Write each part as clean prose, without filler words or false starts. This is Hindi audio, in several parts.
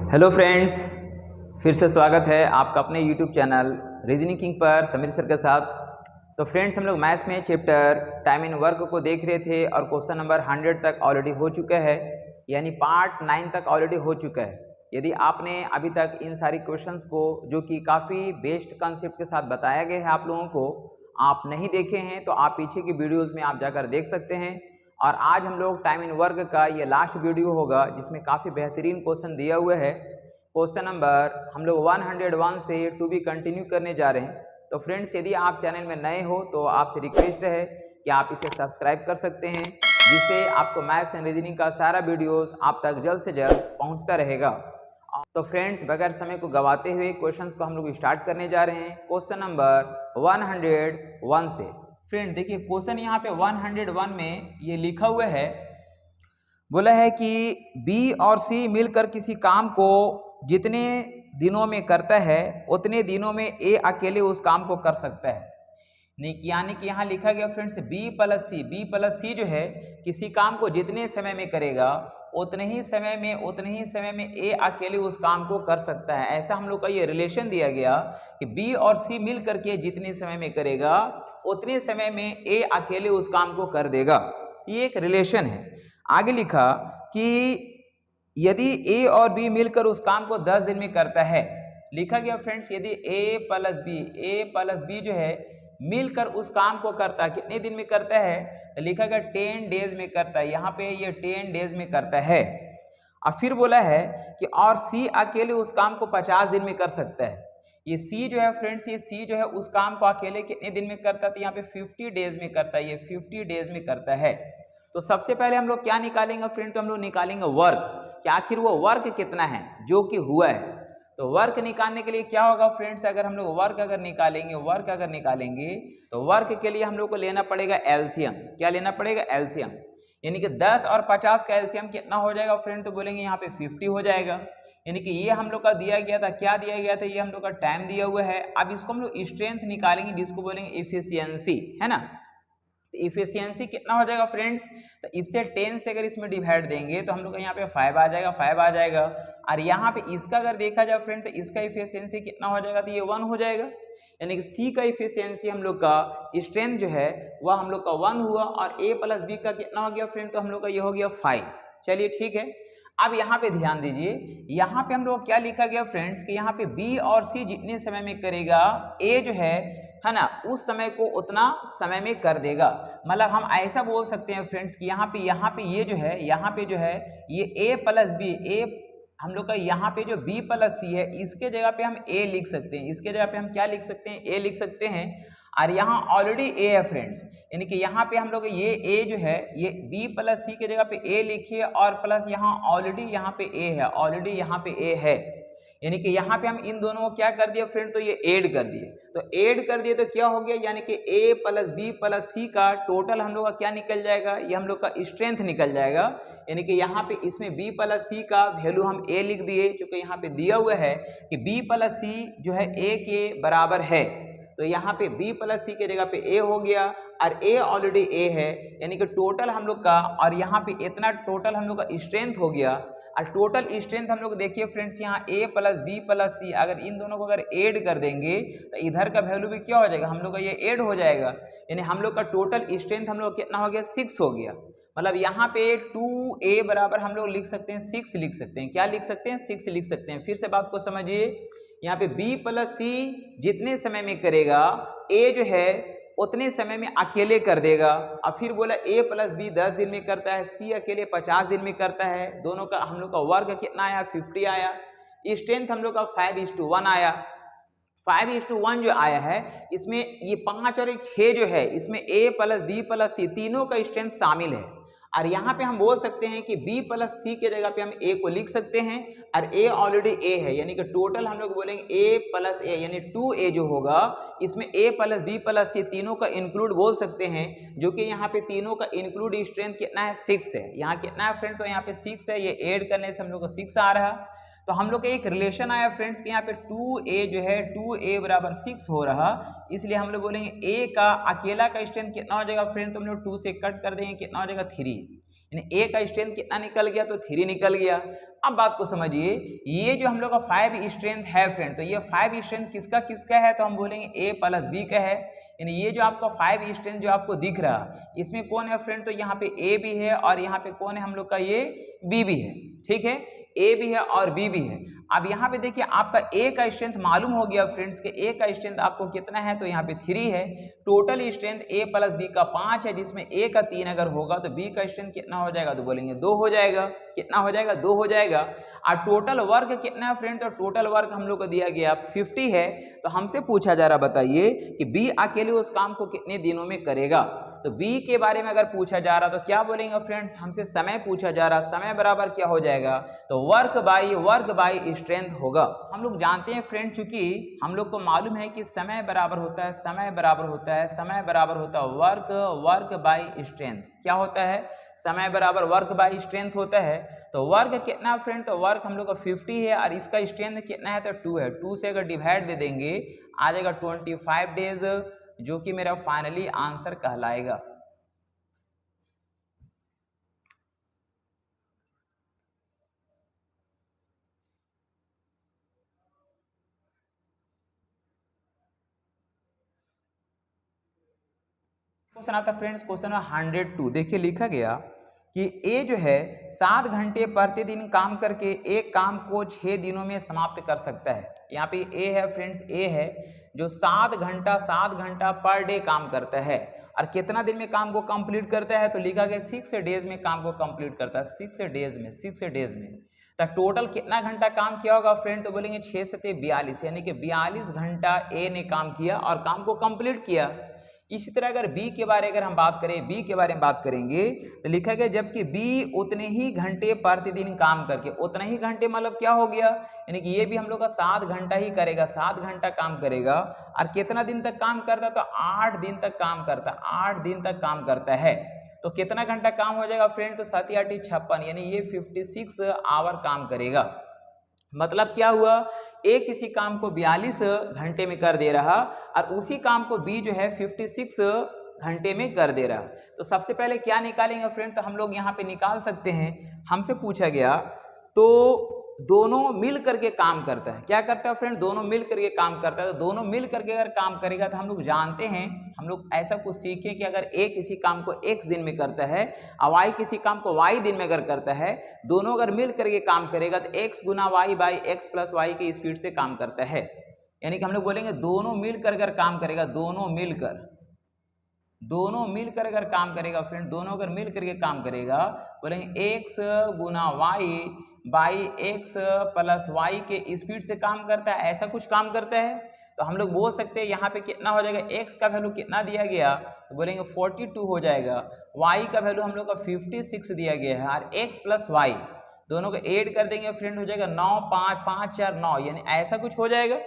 हेलो फ्रेंड्स, फिर से स्वागत है आपका अपने यूट्यूब चैनल रीजनिंग किंग पर समीर सर के साथ। तो फ्रेंड्स, हम लोग मैथ्स में चैप्टर टाइम इन वर्क को देख रहे थे और क्वेश्चन नंबर 100 तक ऑलरेडी हो चुका है, यानी पार्ट 9 तक ऑलरेडी हो चुका है। यदि आपने अभी तक इन सारी क्वेश्चंस को, जो कि काफ़ी बेस्ड कंसेप्ट के साथ बताया गया है आप लोगों को, आप नहीं देखे हैं तो आप पीछे की वीडियोज़ में आप जाकर देख सकते हैं। और आज हम लोग टाइम इन वर्क का ये लास्ट वीडियो होगा जिसमें काफ़ी बेहतरीन क्वेश्चन दिया हुआ है। क्वेश्चन नंबर हम लोग 101 से टू बी कंटिन्यू करने जा रहे हैं। तो फ्रेंड्स, यदि आप चैनल में नए हो तो आपसे रिक्वेस्ट है कि आप इसे सब्सक्राइब कर सकते हैं, जिससे आपको मैथ्स एंड रीजनिंग का सारा वीडियोस आप तक जल्द से जल्द पहुंचता रहेगा। तो फ्रेंड्स, बगैर समय को गवाते हुए क्वेश्चंस को हम लोग स्टार्ट करने जा रहे हैं क्वेश्चन नंबर 101 से। फ्रेंड देखिए, क्वेश्चन यहाँ पे 101 में ये लिखा हुआ है, बोला है कि बी और सी मिलकर किसी काम को जितने दिनों में करता है उतने दिनों में ए अकेले उस काम को कर सकता है। यानी कि यहाँ लिखा गया फ्रेंड्स, बी प्लस सी जो है किसी काम को जितने समय में करेगा उतने ही समय में ए अकेले उस काम को कर सकता है। ऐसा हम लोग का ये रिलेशन दिया गया कि बी और सी मिल करके जितने समय में करेगा उतने समय में ए अकेले उस काम को कर देगा। ये एक रिलेशन है। आगे लिखा कि यदि ए और बी मिलकर उस काम को 10 दिन में करता है। लिखा गया फ्रेंड्स, यदि ए प्लस बी जो है मिलकर उस काम को करता है, कितने दिन में करता है? तो लिखा गया 10 डेज में करता है। यहाँ पे ये 10 डेज में करता है। और फिर बोला है कि और सी अकेले उस काम को 50 दिन में कर सकता है। ये सी जो है फ्रेंड्स, ये सी जो है उस काम को अकेले कितने दिन में करता है? तो यहाँ पे 50 डेज में करता है। ये 50 डेज में करता है। तो सबसे पहले हम लोग क्या निकालेंगे फ्रेंड? तो हम लोग निकालेंगे वर्क, कि आखिर वो वर्क कितना है जो कि हुआ है। तो वर्क निकालने के लिए क्या होगा फ्रेंड्स? अगर हम लोग वर्क अगर निकालेंगे तो वर्क के लिए हम लोग को लेना पड़ेगा एलसीएम। क्या लेना पड़ेगा? एलसीएम। यानी कि 10 और 50 का एलसीएम कितना हो जाएगा फ्रेंड? तो बोलेंगे यहाँ पे 50 हो जाएगा। यानी कि ये हम लोग का दिया गया था। क्या दिया गया था? ये हम लोग का टाइम दिया हुआ है। अब इसको हम लोग स्ट्रेंथ निकालेंगे, जिसको बोलेंगे इफिशियंसी, है ना। तो इफिशियंसी कितना हो जाएगा फ्रेंड्स? तो इससे 10 से अगर इसमें डिवाइड देंगे तो हम लोग यहाँ पे 5 आ जाएगा। और यहाँ पे इसका अगर देखा जाए फ्रेंड तो इसका इफिशियंसी कितना हो जाएगा? तो ये 1 हो जाएगा। यानी कि सी का इफिशियंसी हम लोग का स्ट्रेंथ जो है वह हम लोग का 1 हुआ। और ए प्लस बी का कितना हो गया फ्रेंड? तो हम लोग का ये हो गया 5। चलिए ठीक है। अब यहाँ पे ध्यान दीजिए, यहाँ पे हम लोग क्या लिखा गया फ्रेंड्स कि यहाँ पे बी और सी जितने समय में करेगा ए जो है ना, उस समय को उतना समय में कर देगा। मतलब हम ऐसा बोल सकते हैं फ्रेंड्स कि यहाँ पे ये जो है ये ए प्लस बी, ए हम लोग का यहाँ पे जो बी प्लस सी है इसके जगह पे हम ए लिख सकते हैं। इसके जगह पे हम क्या लिख सकते हैं? ए लिख सकते हैं। और यहाँ ऑलरेडी ए है फ्रेंड्स, यानी कि यहाँ पे हम लोग ये ए जो है ये बी प्लस सी के जगह पे ए लिखिए और प्लस यहाँ ऑलरेडी यहाँ पे ए है। यानी कि यहाँ पे हम इन दोनों को क्या कर दिया फ्रेंड? तो ये ऐड कर दिए। तो क्या हो गया? यानी कि ए प्लस बी प्लस सी का टोटल हम लोग का क्या निकल जाएगा? ये हम लोग का स्ट्रेंथ निकल जाएगा। यानी कि यहाँ पे इसमें बी प्लस सी का वैल्यू हम ए लिख दिए, क्योंकि यहाँ पे दिया हुआ है कि बी प्लस सी जो है ए के बराबर है। तो यहाँ पे बी प्लस सी के जगह पे ए हो गया और ए ऑलरेडी ए है। यानी कि टोटल हम लोग का, और यहाँ पे इतना टोटल हम लोग का स्ट्रेंथ हो गया। और टोटल स्ट्रेंथ हम लोग देखिए फ्रेंड्स, यहाँ ए प्लस बी प्लस सी अगर इन दोनों को अगर ऐड कर देंगे तो इधर का वैल्यू भी क्या हो जाएगा? हम लोग का ये ऐड हो जाएगा। यानी हम लोग का टोटल स्ट्रेंथ हम लोग कितना हो गया? 6 हो गया। मतलब यहाँ पे 2a बराबर हम लोग लिख सकते हैं 6 लिख सकते हैं। क्या लिख सकते हैं? 6 लिख सकते हैं। फिर से बात को समझिए, यहाँ पे b प्लस सी जितने समय में करेगा a जो है उतने समय में अकेले कर देगा। और फिर बोला a प्लस बी 10 दिन में करता है, c अकेले 50 दिन में करता है। दोनों का हम लोग का वर्ग कितना आया? 50 आया। स्ट्रेंथ हम लोग का 5:1 आया। 5:1 जो आया है इसमें ये 5 और एक 6 जो है इसमें a प्लस बी प्लस सी तीनों का स्ट्रेंथ शामिल है। और यहाँ पे हम बोल सकते हैं कि b प्लस सी के जगह पे हम a को लिख सकते हैं और a ऑलरेडी a है। यानी कि टोटल हम लोग बोलेंगे a प्लस a, यानी 2a जो होगा इसमें a प्लस b प्लस सी तीनों का इंक्लूड बोल सकते हैं, जो कि यहाँ पे तीनों का इंक्लूड स्ट्रेंथ कितना है? 6 है। यहाँ कितना है फ्रेंड? तो यहाँ पे 6 है। ये ऐड करने से हम लोग को 6 आ रहा। तो हम लोग का एक रिलेशन आया फ्रेंड्स कि यहाँ पे 2a जो है 2a बराबर 6 हो रहा। इसलिए हम लोग बोलेंगे a का अकेला का स्ट्रेंथ कितना हो जाएगा फ्रेंड? तो हम लोग 2 से कट कर देंगे, कितना हो जाएगा? 3। यानी ए का स्ट्रेंथ कितना निकल गया, तो 3 निकल गया। अब बात को समझिए, ये जो हम लोग का 5 स्ट्रेंथ है फ्रेंड, तो ये 5 स्ट्रेंथ किसका किसका है, तो हम बोलेंगे ए प्लस बी का है। यानी ये जो आपका 5 स्ट्रेंथ जो आपको दिख रहा, इसमें कौन है फ्रेंड, तो यहाँ पे ए भी है और यहाँ पे कौन है हम लोग का, ये बी भी है। ठीक है, ए भी है और बी भी है। अब यहाँ पे देखिए आपका ए का स्ट्रेंथ मालूम हो गया फ्रेंड्स के ए का स्ट्रेंथ आपको कितना है, तो यहाँ पे 3 है। टोटल स्ट्रेंथ ए प्लस बी का 5 है, जिसमें ए का 3 अगर होगा तो बी का स्ट्रेंथ कितना हो जाएगा, तो बोलेंगे 2 हो जाएगा। कितना हो जाएगा, 2 हो जाएगा। और टोटल वर्क कितना है फ्रेंड, तो टोटल वर्क हम लोग को दिया गया 50 है। तो हमसे पूछा जा रहा, बताइए कि बी अकेले उस काम को कितने दिनों में करेगा। तो बी के बारे में अगर पूछा जा रहा तो क्या बोलेंगे फ्रेंड्स, हमसे समय पूछा जा रहा, समय बराबर क्या हो जाएगा, तो वर्क बाई स्ट्रेंथ होगा। हम लोग जानते हैं फ्रेंड, चूंकि हम लोग को मालूम है कि समय बराबर होता है वर्क बाई स्ट्रेंथ। क्या होता है, समय बराबर वर्क बाई स्ट्रेंथ होता है। तो वर्क कितना फ्रेंड, तो वर्क हम लोग का 50 है और इसका स्ट्रेंथ कितना है, तो 2 है। 2 से अगर डिवाइड दे देंगे आ जाएगा 25 डेज, जो कि मेरा फाइनली आंसर कहलाएगा। क्वेश्चन आता फ्रेंड्स, क्वेश्चन 102। देखिए लिखा गया कि ए जो है 7 घंटे प्रतिदिन काम करके एक काम को 6 दिनों में समाप्त कर सकता है। यहाँ पे ए है फ्रेंड्स, ए है जो 7 घंटा पर डे काम करता है और कितना दिन में काम को कंप्लीट करता है, तो लिखा गया 6 डेज में काम को कंप्लीट करता है। 6 डेज में तो टोटल कितना घंटा काम किया होगा फ्रेंड, तो बोलेंगे 6 से 42, यानी कि 42 घंटा ए ने काम किया और काम को कंप्लीट किया। इसी तरह अगर बी के बारे में बात करेंगे तो लिखा गया जबकि बी उतने ही घंटे प्रतिदिन काम करके, उतना ही घंटे मतलब क्या हो गया, यानी कि ये भी हम लोग का 7 घंटा ही करेगा, 7 घंटा काम करेगा और कितना दिन तक काम करता, तो 8 दिन तक काम करता, 8 दिन तक काम करता है। तो कितना घंटा काम हो जाएगा फ्रेंड, तो 7 या 8 56, यानी ये 56 आवर काम करेगा। मतलब क्या हुआ, ए किसी काम को 42 घंटे में कर दे रहा और उसी काम को बी जो है 56 घंटे में कर दे रहा। तो सबसे पहले क्या निकालेंगे फ्रेंड, तो हम लोग यहाँ पे निकाल सकते हैं, हमसे पूछा गया तो दोनों मिल करके काम करता है। क्या करता है फ्रेंड, दोनों मिल करके काम करता है। तो दोनों मिल करके अगर काम करेगा तो हम लोग जानते हैं, हम लोग ऐसा कुछ सीखें कि अगर ए किसी काम को x दिन में करता है और y किसी काम को y दिन में अगर करता है, दोनों अगर मिल करके काम करेगा तो x गुना y by x plus y की स्पीड से काम करता है। यानी कि हम लोग बोलेंगे दोनों मिलकर अगर काम करेगा, दोनों मिलकर अगर काम करेगा फ्रेंड, दोनों अगर मिल करके काम करेगा, बोलेंगे x गुना y by x plus y के स्पीड से काम करता है, ऐसा कुछ काम करता है। तो हम लोग बोल सकते हैं यहाँ पे कितना हो जाएगा, x का वैल्यू कितना दिया गया, तो बोलेंगे 42 हो जाएगा। y का वैल्यू हम लोग का 56 दिया गया है और x प्लस वाई दोनों को ऐड कर देंगे फ्रेंड, हो जाएगा 9 5 5 4 9, यानी ऐसा कुछ हो जाएगा।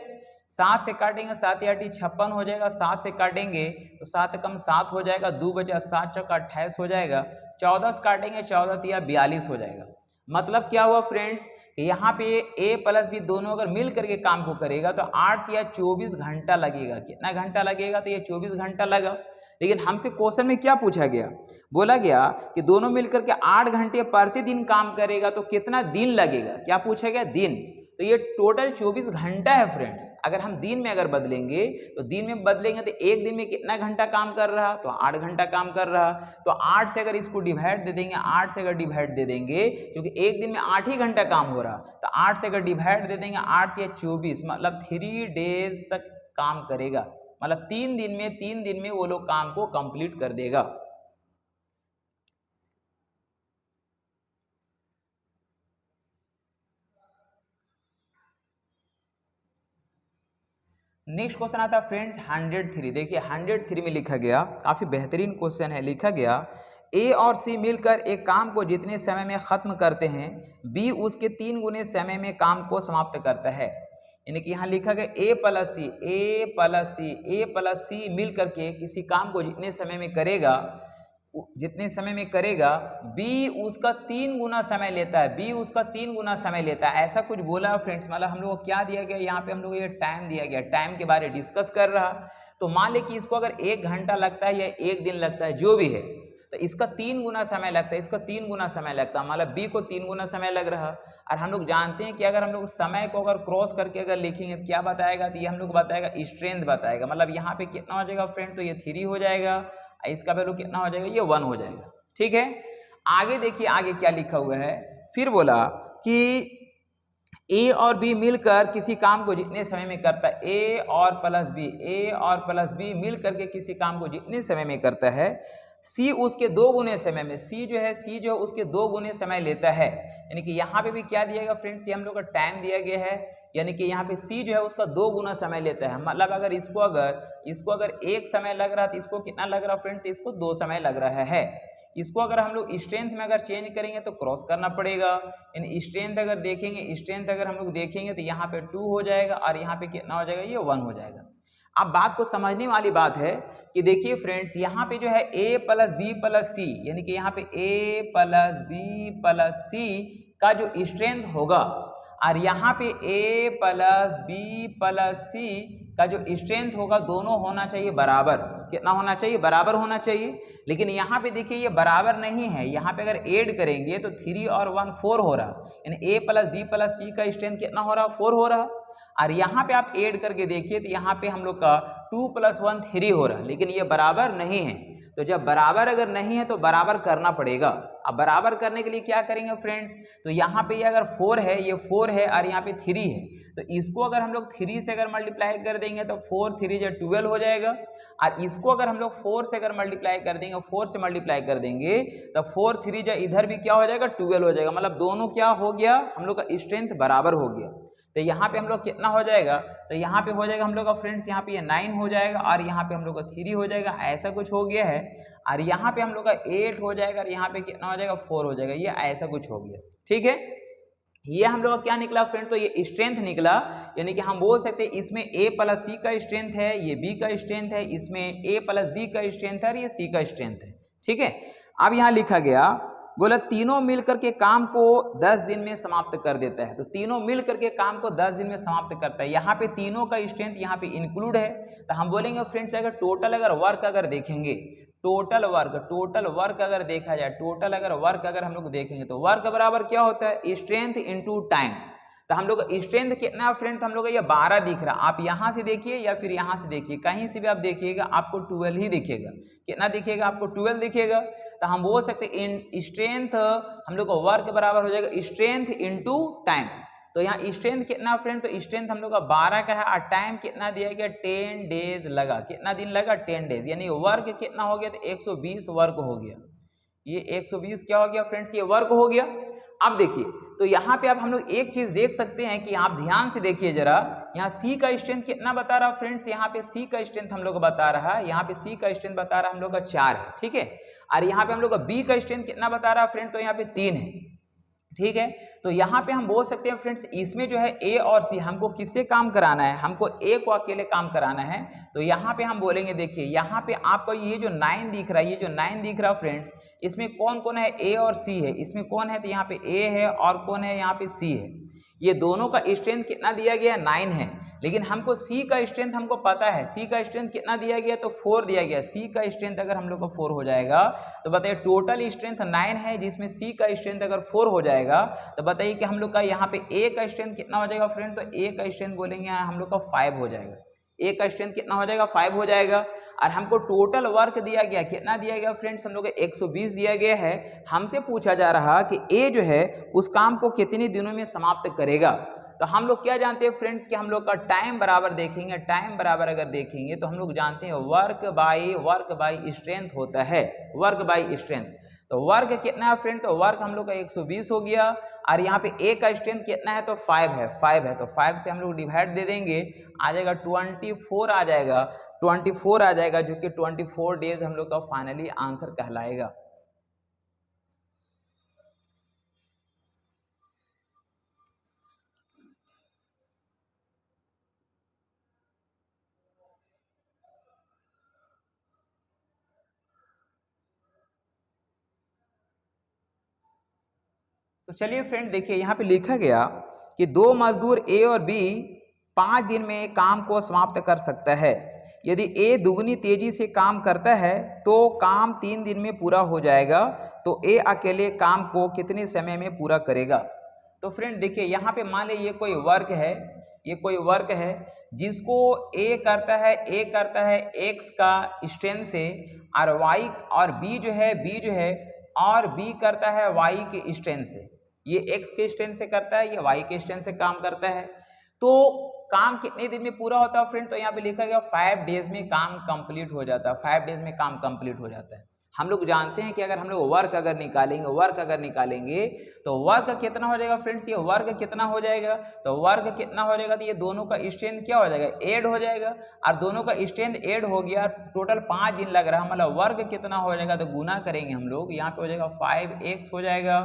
7 से काटेंगे 7 या 8 56 हो जाएगा, 7 से काटेंगे तो 7 कम 7 हो जाएगा, 2 बचा 7 चौका 28 हो जाएगा, 14 से काटेंगे 14 या 42 हो जाएगा। मतलब क्या हुआ फ्रेंड्स, यहाँ पे a प्लस बी दोनों अगर मिल करके काम को करेगा तो 8 या 24 घंटा लगेगा। कितना घंटा लगेगा, तो ये 24 घंटा लगा। लेकिन हमसे क्वेश्चन में क्या पूछा गया, बोला गया कि दोनों मिलकर के 8 घंटे प्रतिदिन काम करेगा तो कितना दिन लगेगा। क्या पूछा गया, दिन। तो ये टोटल 24 घंटा है फ्रेंड्स। अगर हम दिन में अगर बदलेंगे तो दिन में बदलेंगे तो एक दिन में कितना घंटा काम कर रहा, तो 8 घंटा काम कर रहा। तो 8 से अगर इसको डिवाइड दे देंगे, 8 से अगर डिवाइड दे देंगे, क्योंकि एक दिन में 8 ही घंटा काम हो रहा, तो 8 से अगर डिवाइड दे देंगे 8 या 24, मतलब 3 डेज तक काम करेगा। मतलब 3 दिन में वो लोग काम को कंप्लीट कर देगा। नेक्स्ट क्वेश्चन आता है फ्रेंड्स 103। देखिए 103 में लिखा गया, काफी बेहतरीन क्वेश्चन है। लिखा गया ए और सी मिलकर एक काम को जितने समय में खत्म करते हैं, बी उसके 3 गुने समय में काम को समाप्त करता है। यानी कि यहाँ लिखा गया ए प्लस सी मिल करके किसी काम को जितने समय में करेगा, बी उसका 3 गुना समय लेता है, ऐसा कुछ बोला फ्रेंड्स। मतलब हम लोग को क्या दिया गया, यहाँ पे हम लोग ये टाइम दिया गया, टाइम के बारे में डिस्कस कर रहा। तो मान ले कि इसको अगर 1 घंटा लगता है या 1 दिन लगता है, जो भी है, तो इसका 3 गुना समय लगता है, इसका 3 गुना समय लगता है, मतलब बी को 3 गुना समय लग रहा। और हम लोग जानते हैं कि अगर हम लोग समय को अगर क्रॉस करके अगर लिखेंगे तो क्या बताएगा, तो ये हम लोग बताएगा स्ट्रेंथ बताएगा। मतलब यहाँ पे कितना हो जाएगा फ्रेंड, तो ये 3 हो जाएगा, इसका वैल्यू कितना हो जाएगा, ये 1 हो जाएगा। ठीक है, आगे देखिए आगे क्या लिखा हुआ है, फिर बोला कि ए और बी मिलकर किसी काम को जितने समय में करता है, ए और प्लस बी मिल करके किसी काम को जितने समय में करता है, सी उसके 2 गुने समय में, सी जो है उसके 2 गुने समय लेता है। यानी कि यहाँ पे भी क्या दिया गया फ्रेंड्स, ये हम लोग का टाइम दिया गया है, यानी कि यहाँ पे सी जो है उसका 2 गुना समय लेता है। मतलब अगर इसको अगर 1 समय लग रहा है तो इसको कितना लग रहा है फ्रेंड, तो इसको 2 समय लग रहा है। इसको अगर हम लोग स्ट्रेंथ में अगर चेंज करेंगे तो क्रॉस करना पड़ेगा। यानी स्ट्रेंथ अगर हम लोग देखेंगे तो यहाँ पे 2 हो जाएगा और यहाँ पे कितना हो जाएगा, ये 1 हो जाएगा। अब बात को समझने वाली बात है कि देखिए फ्रेंड्स, यहाँ पे जो है a प्लस बी प्लस सी, यानी कि यहाँ पे a plus B plus C का जो स्ट्रेंथ होगा, और यहाँ पे a plus B plus C का जो स्ट्रेंथ होगा, दोनों होना चाहिए बराबर। कितना होना चाहिए, बराबर होना चाहिए। लेकिन यहाँ पे देखिए ये बराबर नहीं है, यहाँ पे अगर ऐड करेंगे तो 3 और 1 4 हो रहा, यानी a plus B plus C का स्ट्रेंथ कितना हो रहा, 4 हो रहा। और यहाँ पे आप ऐड करके देखिए तो यहाँ पे हम लोग का 2 + 1 3 हो रहा है, लेकिन ये बराबर नहीं है। तो जब बराबर अगर नहीं है तो बराबर करना पड़ेगा। अब बराबर करने के लिए क्या करेंगे फ्रेंड्स, तो यहाँ पे ये अगर 4 है, ये 4 है और यहाँ पे 3 है, तो इसको अगर हम लोग 3 से अगर मल्टीप्लाई कर देंगे तो 4 3 जो 12 हो जाएगा। और इसको अगर हम लोग 4 से अगर मल्टीप्लाई कर देंगे, 4 से मल्टीप्लाई कर देंगे तो 4 3 जो इधर भी क्या हो जाएगा, 12 हो जाएगा। मतलब दोनों क्या हो गया, हम लोग का स्ट्रेंथ बराबर हो गया। तो यहाँ पे हम लोग कितना हो जाएगा, तो यहाँ पे हो जाएगा हम लोग का फ्रेंड्स, यहाँ पे ये 9 हो जाएगा और यहाँ पे हम लोग का 3 हो जाएगा, ऐसा कुछ हो गया है। और यहाँ पे हम लोग का 8 हो जाएगा और यहाँ पे कितना हो जाएगा, 4 हो जाएगा, ये ऐसा कुछ हो गया। ठीक है, ये हम लोग का क्या निकला फ्रेंड, तो ये स्ट्रेंथ निकला। यानी कि हम बोल सकते हैं इसमें a प्लस सी का स्ट्रेंथ है, ये b का स्ट्रेंथ है, इसमें a प्लस बी का स्ट्रेंथ है और ये c का स्ट्रेंथ है। ठीक है, अब यहाँ लिखा गया, बोला तीनों मिलकर के काम को 10 दिन में समाप्त कर देता है। तो तीनों मिलकर के काम को 10 दिन में समाप्त करता है। यहाँ पे तीनों का स्ट्रेंथ यहाँ पे इंक्लूड है। तो हम बोलेंगे फ्रेंड्स, अगर टोटल अगर वर्क अगर देखेंगे, टोटल वर्क अगर देखा जाए, टोटल अगर वर्क अगर हम लोग देखेंगे तो वर्क बराबर क्या होता है, स्ट्रेंथ इनटू टाइम। तो हम लोग स्ट्रेंथ कितना है फ्रेंड, तो हम लोग ये 12 दिख रहा, आप यहाँ से देखिए या फिर यहाँ से देखिए, कहीं से भी आप देखिएगा आपको 12 ही दिखेगा। कितना दिखेगा, आपको 12 दिखेगा। तो हम बोल सकते हैं स्ट्रेंथ हम लोग का वर्क बराबर हो जाएगा स्ट्रेंथ इनटू टाइम। तो यहाँ स्ट्रेंथ कितना फ्रेंड, तो स्ट्रेंथ हम लोग का 12 का है और टाइम कितना दिया गया, 10 डेज लगा। कितना दिन लगा, 10 डेज। यानी वर्क कितना हो गया, तो 120 वर्क हो गया। ये 120 क्या हो गया फ्रेंड्स, ये वर्क हो गया। अब देखिए, तो यहाँ पे आप हम लोग एक चीज देख सकते हैं कि आप ध्यान से देखिए जरा, यहाँ सी का स्ट्रेंथ कितना बता रहा फ्रेंड्स, यहाँ पे सी का स्ट्रेंथ हम लोग बता रहा है, यहाँ पे सी का स्ट्रेंथ बता रहा है हम लोग का 4 है। ठीक है, और यहाँ पे हम लोग का बी का स्ट्रेंथ कितना बता रहा है फ्रेंड, तो यहाँ पे 3 है। ठीक है, तो यहाँ पे हम बोल सकते हैं फ्रेंड्स, इसमें जो है ए और सी हमको किससे काम कराना है, हमको ए को अकेले काम कराना है। तो यहाँ पे हम बोलेंगे, देखिए यहाँ पे आपको ये जो 9 दिख रहा है, ये जो 9 दिख रहा है फ्रेंड्स, इसमें कौन कौन है, ए और सी है। इसमें कौन है, तो यहाँ पे ए है और कौन है, यहाँ पे सी है। ये दोनों का स्ट्रेंथ कितना दिया गया, 9 है। लेकिन हमको सी का स्ट्रेंथ हमको पता है, सी का स्ट्रेंथ कितना दिया गया, तो 4 दिया गया। सी का स्ट्रेंथ अगर हम लोग को 4 हो जाएगा तो बताइए टोटल स्ट्रेंथ 9 है, जिसमें सी का स्ट्रेंथ अगर 4 हो जाएगा तो बताइए कि हम लोग का यहाँ पे ए का स्ट्रेंथ कितना हो जाएगा फ्रेंड, तो ए का स्ट्रेंथ बोलेंगे हम लोग का 5 हो जाएगा। ए का स्ट्रेंथ कितना हो जाएगा, 5 हो जाएगा। और हमको टोटल वर्क दिया गया, कितना दिया गया फ्रेंड्स, हम लोग 120 दिया गया है। हमसे पूछा जा रहा कि ए जो है उस काम को कितने दिनों में समाप्त करेगा। तो हम लोग क्या जानते हैं फ्रेंड्स कि हम लोग का टाइम बराबर देखेंगे, टाइम बराबर अगर देखेंगे तो हम लोग जानते हैं वर्क बाई स्ट्रेंथ होता है, वर्क बाई स्ट्रेंथ। तो वर्क कितना है फ्रेंड, तो वर्क हम लोग का 120 हो गया। और यहाँ पे ए का स्ट्रेंथ कितना है, तो 5 है। तो 5 से हम लोग डिवाइड दे देंगे, आ जाएगा 24 आ जाएगा, 24 आ जाएगा, जो कि 24 डेज हम लोग का फाइनली आंसर कहलाएगा। तो चलिए फ्रेंड देखिए, यहाँ पे लिखा गया कि 2 मजदूर ए और बी 5 दिन में काम को समाप्त कर सकता है। यदि ए दुगनी तेजी से काम करता है तो काम 3 दिन में पूरा हो जाएगा, तो ए अकेले काम को कितने समय में पूरा करेगा। तो फ्रेंड देखिए यहाँ पे मान लीजिए ये कोई वर्क है, ये कोई वर्क है जिसको ए करता है एक्स का स्ट्रेंथ से, और वाई और बी जो है और बी करता है वाई के स्ट्रेंथ से। ये एक्स के स्ट्रेंथ से करता है, ये वाई के स्ट्रेंथ से काम करता है। तो काम कितने दिन में पूरा होता है फ्रेंड, तो यहाँ पे लिखा गया 5 डेज में काम कंप्लीट हो जाता है, 5 डेज में काम कंप्लीट हो जाता है। हम लोग जानते हैं कि अगर हम लोग वर्क अगर निकालेंगे तो वर्क कितना हो जाएगा फ्रेंड्स, ये वर्क कितना हो जाएगा, तो वर्क कितना हो जाएगा, तो ये दोनों का स्ट्रेंथ क्या हो जाएगा, ऐड हो जाएगा, और दोनों का स्ट्रेंथ ऐड हो गया, टोटल 5 दिन लग रहा है, मतलब वर्क कितना हो जाएगा, तो गुना करेंगे हम लोग, यहाँ पे हो जाएगा 5x हो जाएगा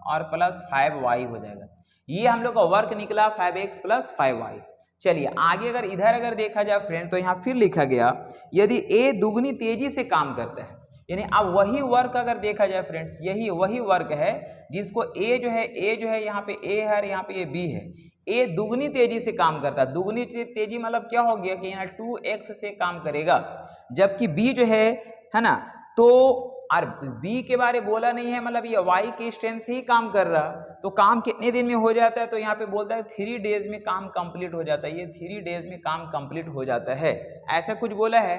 और प्लस 5y हो जाएगा। ये हम लोग का वर्क निकला 5x प्लस 5y। चलिए आगे अगर देखा जाए फ्रेंड, तो यहाँ फिर लिखा गया यदि ए दुगनी तेजी से काम करता है, यानी अब वही वर्क अगर देखा जाए फ्रेंड्स, यही वही वर्क है जिसको ए जो है यहाँ पे ए है और यहाँ पे ये बी है, ए दुगनी तेजी से काम करता है। दुगनी तेजी मतलब क्या हो गया कि यहाँ 2x से काम करेगा, जबकि बी जो है ना, तो और बी के बारे बोला नहीं है, मतलब ये y के स्ट्रेंथ से ही काम कर रहा, तो काम कितने दिन में हो जाता है, तो यहाँ पे बोलता है 3 डेज में काम कंप्लीट हो जाता है, ये 3 डेज में काम कंप्लीट हो जाता है, ऐसा कुछ बोला है।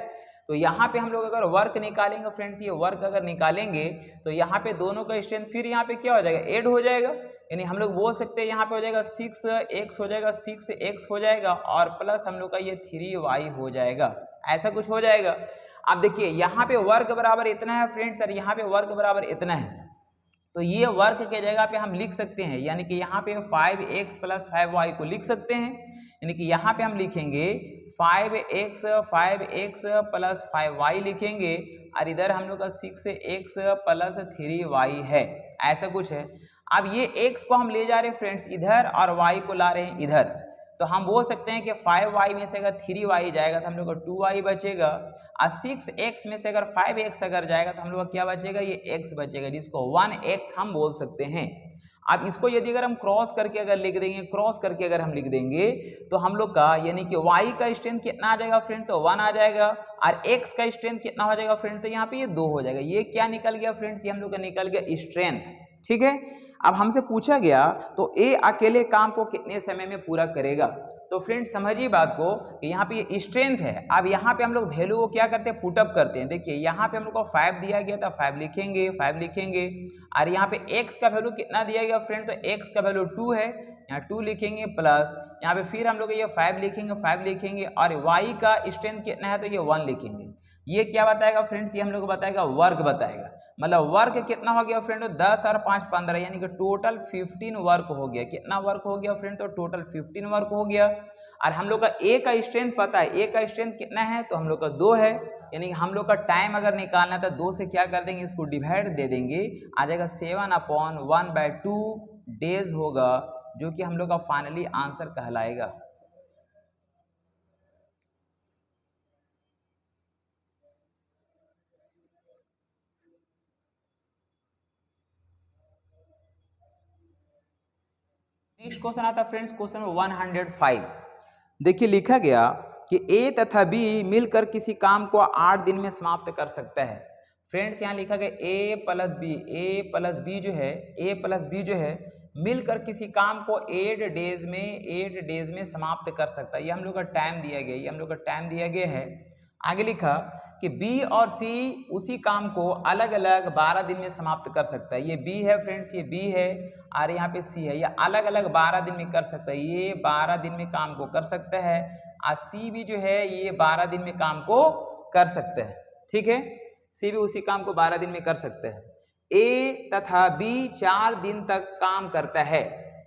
तो यहाँ पे हम लोग अगर वर्क निकालेंगे फ्रेंड्स, ये वर्क अगर निकालेंगे तो यहाँ पे दोनों का स्ट्रेंथ फिर यहाँ पे क्या हो जाएगा, ऐड हो जाएगा, यानी हम लोग बोल सकते हैं यहाँ पे हो जाएगा 6x हो जाएगा, 6x हो जाएगा और प्लस हम लोग का ये 3y हो जाएगा, ऐसा कुछ हो जाएगा। अब देखिए यहाँ पे वर्क बराबर इतना है फ्रेंड्स और यहाँ पे वर्क बराबर इतना है, तो ये वर्क के जगह पे हम लिख सकते हैं, यानी कि यहाँ पे 5x प्लस 5y को लिख सकते हैं, यानी कि यहाँ पे हम लिखेंगे 5x प्लस 5y लिखेंगे और इधर हम लोग का 6x प्लस 3y है, ऐसा कुछ है। अब ये x को हम ले जा रहे हैं फ्रेंड्स इधर और y को ला रहे हैं इधर, तो हम बोल सकते हैं कि 5y में से अगर 3y जाएगा तो हम लोग का 2y बचेगा, और 6x में से अगर 5x अगर जाएगा तो हम लोग का क्या बचेगा, ये x बचेगा, जिसको 1x हम बोल सकते हैं। अब इसको यदि अगर हम क्रॉस करके अगर लिख देंगे तो हम लोग का यानी कि y का स्ट्रेंथ कितना आ जाएगा फ्रेंड, तो 1 आ जाएगा, और x का स्ट्रेंथ कितना हो जाएगा फ्रेंड, तो यहाँ पे ये 2 हो जाएगा। ये क्या निकल गया फ्रेंड्स, ये हम लोग का निकल गया स्ट्रेंथ, ठीक है। अब हमसे पूछा गया तो ए अकेले काम को कितने समय में पूरा करेगा, तो फ्रेंड्स समझिए बात को कि यहाँ पे ये स्ट्रेंथ है। अब यहाँ पे हम लोग वैल्यू को क्या करते हैं, पुटअप करते हैं। देखिए यहाँ पे हम लोग को 5 दिया गया था, 5 लिखेंगे, और यहाँ पे x का वैल्यू कितना दिया गया फ्रेंड, तो x का वैल्यू 2 है, यहाँ 2 लिखेंगे, प्लस यहाँ पे फिर हम लोग ये 5 लिखेंगे और y का स्ट्रेंथ कितना है, तो ये 1 लिखेंगे। ये क्या बताएगा फ्रेंड्स, ये हम लोग को बताएगा वर्क बताएगा, मतलब वर्क कितना हो गया फ्रेंड, 10 और 5 15, यानी कि टोटल 15 वर्क हो गया। कितना वर्क हो गया फ्रेंड, तो टोटल 15 वर्क हो गया। और हम लोग का ए का स्ट्रेंथ पता है, ए का स्ट्रेंथ कितना है, तो हम लोग का 2 है, यानी हम लोग का टाइम अगर निकालना था 2 से क्या कर देंगे, इसको डिवाइड दे देंगे, आ जाएगा 7/1/2 डेज होगा, जो कि हम लोग का फाइनली आंसर कहलाएगा। नेक्स्ट क्वेश्चन आता है फ्रेंड्स, क्वेश्चन नंबर 105। देखिए लिखा गया कि ए तथा बी मिलकर किसी काम को 8 दिन में समाप्त कर सकता है। फ्रेंड्स यहाँ लिखा गया ए प्लस बी जो है मिलकर किसी काम को 8 डेज में समाप्त कर सकता है। ये हम लोग का टाइम दिया गया है। आगे लिखा कि बी और सी उसी काम को अलग अलग 12 दिन में समाप्त कर सकता है। ये बी है फ्रेंड्स, ये बी है और यहाँ पे सी है, ये अलग अलग 12 दिन में कर सकता है। ये 12 दिन में काम को कर सकता है और सी भी जो है ये 12 दिन में काम को कर सकता है, ठीक है। सी भी उसी काम को 12 दिन में कर सकते हैं। ए तथा बी 4 दिन तक काम करता है।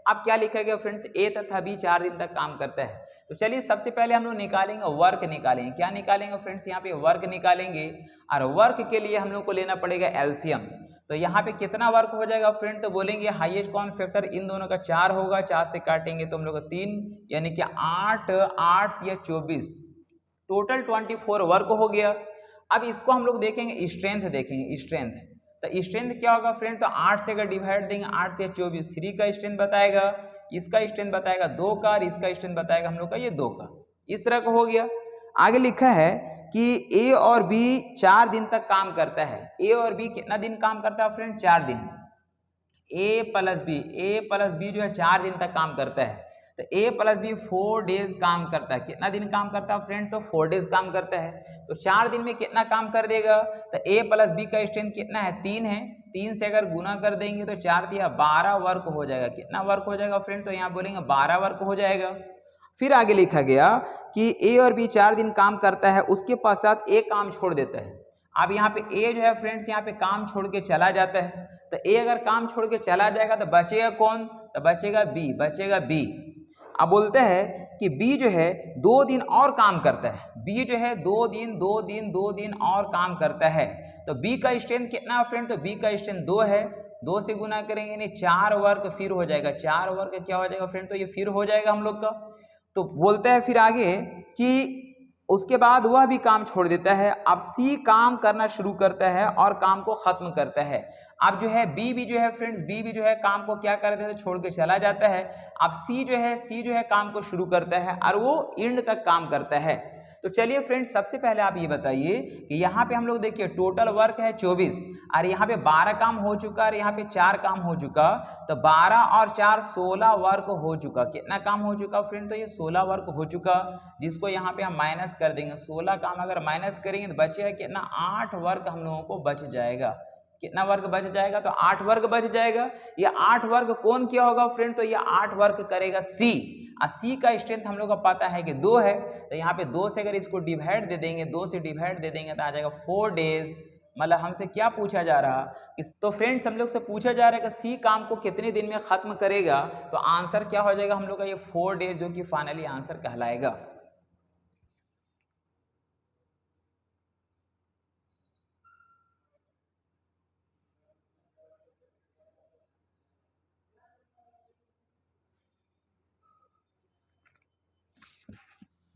अब क्या लिखा गया फ्रेंड्स, ए तथा बी 4 दिन तक काम करता है। तो चलिए सबसे पहले हम लोग निकालेंगे वर्क निकालेंगे। क्या निकालेंगे फ्रेंड्स, यहाँ पे वर्क निकालेंगे और वर्क के लिए हम लोग को लेना पड़ेगा एलसीएम। तो यहाँ पे कितना वर्क हो जाएगा फ्रेंड, तो बोलेंगे हाईएस्ट कॉमन फैक्टर इन दोनों का 4 होगा, 4 से काटेंगे तो हम लोग का 3 यानी कि 8 या 24, टोटल 24 वर्क हो गया। अब इसको हम लोग देखेंगे स्ट्रेंथ, तो स्ट्रेंथ क्या होगा फ्रेंड, तो 8 से अगर डिवाइड देंगे 8 या 24, 3 का स्ट्रेंथ बताएगा, इसका स्ट्रेंथ बताएगा 2 का और इसका स्ट्रेंथ बताएगा हम लोग का ये 2 का, इस तरह का हो गया। आगे लिखा है कि ए और बी 4 दिन तक काम करता है। ए और बी कितना दिन काम करता है फ्रेंड? 4 दिन। ए प्लस बी जो है 4 दिन तक काम करता है। तो ए प्लस बी 4 डेज काम करता है। कितना दिन काम करता है फ्रेंड? तो 4 डेज काम करता है। तो 4 दिन में कितना काम कर देगा? तो ए प्लस बी का स्ट्रेंथ कितना है? 3 है। 3 से अगर गुना कर देंगे तो 4 दिया 12 वर्क हो जाएगा। कितना वर्क हो जाएगा फ्रेंड? तो यहाँ बोलेंगे 12 वर्क हो जाएगा। फिर आगे लिखा गया कि ए और बी 4 दिन काम करता है, उसके पश्चात ए काम छोड़ देता है। अब यहाँ पे ए जो है फ्रेंड्स यहाँ पे काम छोड़ के चला जाता है। तो ए अगर काम छोड़ के चला जाएगा तो बचेगा कौन? तो बचेगा बी। अब बोलते हैं कि बी जो है 2 दिन और काम करता है। बी जो है 2 दिन और काम करता है। तो बी का स्ट्रेंथ कितना है फ्रेंड? तो बी का स्ट्रेंथ 2 है। 2 से गुना करेंगे यानी 4 वर्क फिर हो जाएगा। 4 वर्क क्या हो जाएगा फ्रेंड? तो ये फिर हो जाएगा हम लोग का। तो बोलते हैं फिर आगे कि उसके बाद वह भी काम छोड़ देता है। अब सी काम करना शुरू करता है और काम को खत्म करता है। अब जो है बी भी जो है फ्रेंड्स, बी भी जो है काम को क्या कर देता है? छोड़ के चला जाता है। अब सी जो है काम को शुरू करता है और वो एंड तक काम करता है। तो चलिए फ्रेंड्स, सबसे पहले आप ये बताइए कि यहाँ पे हम लोग देखिए टोटल वर्क है 24 और यहाँ पे 12 काम हो चुका और यहाँ पे 4 काम हो चुका। तो 12 और 4 16 वर्क हो चुका। कितना काम हो चुका फ्रेंड? तो ये 16 वर्क हो चुका, जिसको यहाँ पे हम माइनस कर देंगे। 16 काम अगर माइनस करेंगे तो बचेगा कितना? 8 वर्क हम लोगों को बच जाएगा। कितना वर्क बच जाएगा? तो 8 वर्क बच जाएगा। ये 8 वर्क कौन किया होगा फ्रेंड? तो ये 8 वर्क करेगा सी। और सी का स्ट्रेंथ हम लोग को पता है कि 2 है। तो यहाँ पे 2 से अगर इसको डिवाइड दे देंगे, 2 से डिवाइड दे देंगे तो आ जाएगा 4 डेज। मतलब हमसे क्या पूछा जा रहा कि तो फ्रेंड्स हम लोग से पूछा जा रहा है कि सी काम को कितने दिन में खत्म करेगा। तो आंसर क्या हो जाएगा हम लोग का? ये 4 डेज, जो कि फाइनली आंसर कहलाएगा।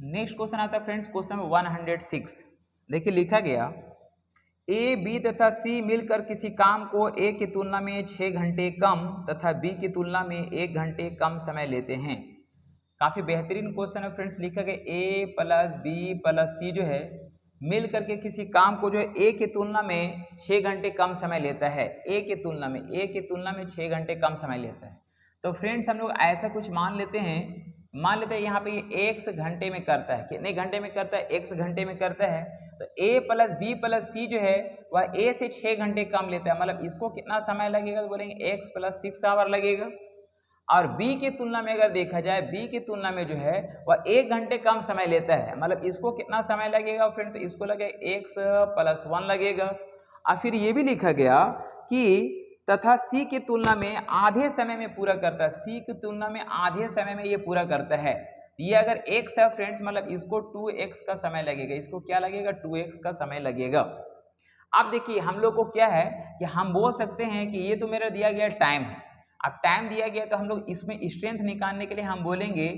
नेक्स्ट क्वेश्चन आता है फ्रेंड्स, क्वेश्चन नंबर 106। देखिए लिखा गया ए, बी तथा सी मिलकर किसी काम को ए की तुलना में 6 घंटे कम तथा बी की तुलना में 1 घंटे कम समय लेते हैं। काफी बेहतरीन क्वेश्चन है फ्रेंड्स। लिखा गया ए प्लस बी प्लस सी जो है मिल करके किसी काम को जो है ए की तुलना में 6 घंटे कम समय लेता है। ए की तुलना में 6 घंटे कम समय लेता है। तो फ्रेंड्स हम लोग ऐसा कुछ मान लेते हैं यहाँ पे ये x घंटे में करता है। कितने घंटे में करता है? x घंटे में करता है। तो a प्लस बी प्लस सी जो है वह a से 6 घंटे कम लेता है। मतलब इसको कितना समय लगेगा? तो बोलेंगे x प्लस 6 आवर लगेगा। और b की तुलना में अगर देखा जाए, b की तुलना में जो है वह 1 घंटे कम समय लेता है। मतलब इसको कितना समय लगेगा फ्रेंड? तो इसको लगेगा x प्लस 1 लगेगा। और फिर ये भी लिखा गया कि तथा सी की तुलना में आधे समय में पूरा करता है। सी की तुलना में आधे समय में ये पूरा करता है। ये अगर x है फ्रेंड्स, मतलब इसको 2x का समय लगेगा। इसको क्या लगेगा? 2x का समय लगेगा। अब देखिए हम लोग को क्या है कि हम बोल सकते हैं कि ये तो मेरा दिया गया टाइम है। अब टाइम दिया गया तो हम लोग इसमें स्ट्रेंथ निकालने के लिए हम बोलेंगे,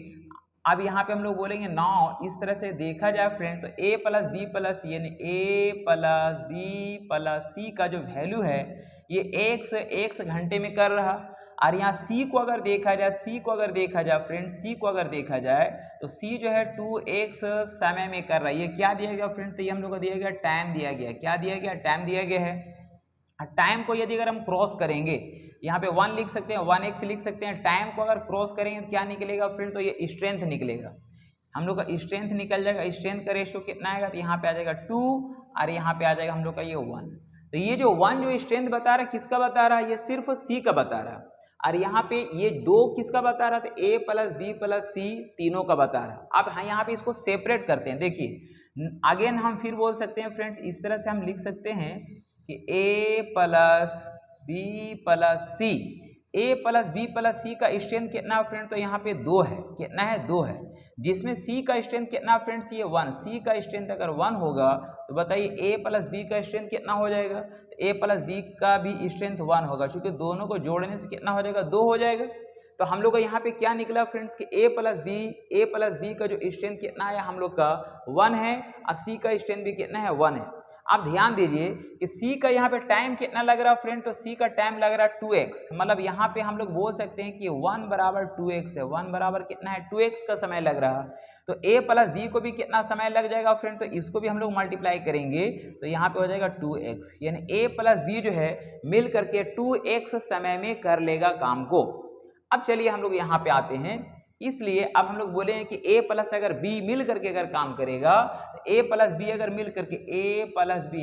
अब यहाँ पे हम लोग बोलेंगे नाउ इस तरह से देखा जाए फ्रेंड, तो a प्लस बी प्लस सी यानी a plus B plus C का जो वैल्यू है ये x घंटे में कर रहा। और यहाँ c को अगर देखा जाए फ्रेंड, c को अगर देखा जाए तो c जो है 2x समय में कर रहा है। ये क्या दिया गया फ्रेंड? तो ये हम लोग को दिया गया टाइम दिया गया। क्या दिया गया? टाइम दिया गया है। टाइम को यदि अगर हम क्रॉस करेंगे, यहाँ पे 1 लिख सकते हैं, 1x लिख सकते हैं। टाइम को अगर क्रॉस करेंगे तो क्या निकलेगा फ्रेंड? तो ये स्ट्रेंथ निकलेगा। हम लोग का स्ट्रेंथ निकल जाएगा। स्ट्रेंथ का रेशियो कितना आएगा? तो यहाँ पे आ जाएगा 2 और यहाँ पे आ जाएगा हम लोग का ये 1। तो ये जो 1 जो स्ट्रेंथ बता रहा है किसका बता रहा है? ये सिर्फ सी का बता रहा है। और यहाँ पे ये 2 किसका बता रहा है? तो a प्लस बी प्लस सी तीनों का बता रहा है। अब यहाँ पे इसको सेपरेट करते हैं। देखिए अगेन हम फिर बोल सकते हैं फ्रेंड्स, इस तरह से हम लिख सकते हैं कि a plus B plus C, a plus B plus C का स्ट्रेंथ कितना फ्रेंड? तो यहाँ पे 2 है। कितना है? 2 है। जिसमें c का स्ट्रेंथ कितना फ्रेंड्स? ये 1। c का स्ट्रेंथ अगर 1 होगा तो बताइए a प्लस बी का स्ट्रेंथ कितना हो जाएगा? तो a प्लस बी का भी स्ट्रेंथ 1 होगा, क्योंकि दोनों को जोड़ने से कितना हो जाएगा? 2 हो जाएगा। तो हम लोग का यहाँ पे क्या निकला फ्रेंड्स कि a प्लस बी का जो स्ट्रेंथ कितना है हम लोग का 1 है और c का स्ट्रेंथ भी कितना है? 1 है। आप ध्यान दीजिए कि c का यहाँ पे टाइम कितना लग रहा है फ्रेंड, तो c का टाइम लग रहा है 2x, मतलब यहाँ पे हम लोग बोल सकते हैं कि 1 बराबर 2x है। 1 बराबर कितना है 2x का समय लग रहा है। तो a प्लस b को भी कितना समय लग जाएगा फ्रेंड, तो इसको भी हम लोग मल्टीप्लाई करेंगे तो यहाँ पे हो जाएगा 2x, यानी a प्लस b जो है मिल करके 2x समय में कर लेगा काम को। अब चलिए हम लोग यहाँ पे आते हैं, इसलिए अब हम लोग बोले हैं कि a प्लस अगर b मिल करके अगर काम करेगा तो a प्लस b अगर मिल करके a प्लस b